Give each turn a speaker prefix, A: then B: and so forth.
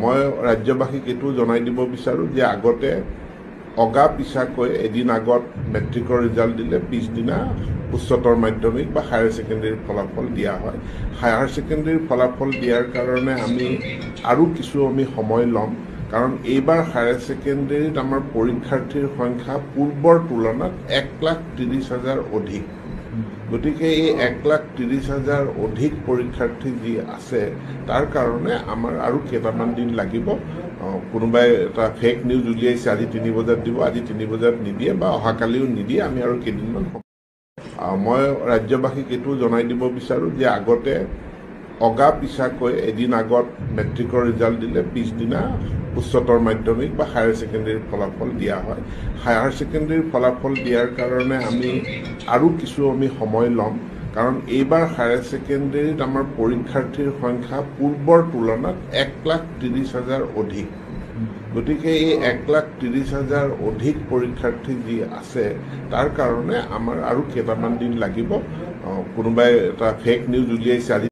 A: মই ৰাজ্যবাসীক এইটো জনাই দিব বিচাৰোঁ যে আগতে অগা পিছাকৈ এদিন আগত মেট্ৰিকৰ ৰিজাল্ট দিলে পিছদিনা উচ্চতৰ মাধ্যমিক বা হায়াৰ ছেকেণ্ডেৰীৰ ফলাফল দিয়া হয়। হায়াৰ ছেকেণ্ডেৰীৰ ফলাফল দিয়াৰ কাৰণে আৰু কিছু সময় ল'ম, কাৰণ এইবাৰ হায়াৰ ছেকেণ্ডেৰীত আমাৰ পৰীক্ষাৰ্থীৰ সংখ্যা পূৰ্বৰ তুলনাত 1,30,000 অধিক। গতিকে এই 1,30,000 অধিক পৰীক্ষাৰ্থী যি আছে তাৰ কাৰণে আমাৰ আৰু কেইটামান দিন লাগিব। কোনোবাই এটা ফেক নিউজ উলিয়াইছে আজি 3 বজাত দিব, আজি 3 বজাত নিদিয়ে বা অহাকালিও নিদিয়ে, আমি আৰু কেইদিনমান মই ৰাজ্যবাসীক এইটো জনাই দিব বিচাৰোঁ যে আগতে অগা পিছাকৈ এদিন আগত মেট্ৰিকৰ ৰিজাল্ট দিলে পিছদিনা উচ্চতৰ মাধ্যমিক বা হায়াৰ ছেকেণ্ডেৰীৰ ফলাফল দিয়া হয়। হায়াৰ ছেকেণ্ডেৰীৰ ফলাফল দিয়াৰ কাৰণে আৰু কিছু সময় ল'ম, কাৰণ এইবাৰ হায়াৰ ছেকেণ্ডেৰীত আমাৰ পৰীক্ষাৰ্থীৰ সংখ্যা পূৰ্বৰ তুলনাত 1,30,000 অধিক। গতিকে এই 1,30,000 অধিক পৰীক্ষাৰ্থী যি আছে তাৰ কাৰণে আমাৰ আৰু কেইটামান দিন লাগিব। কোনোবাই এটা ফেক নিউজ উলিয়াইছে আজি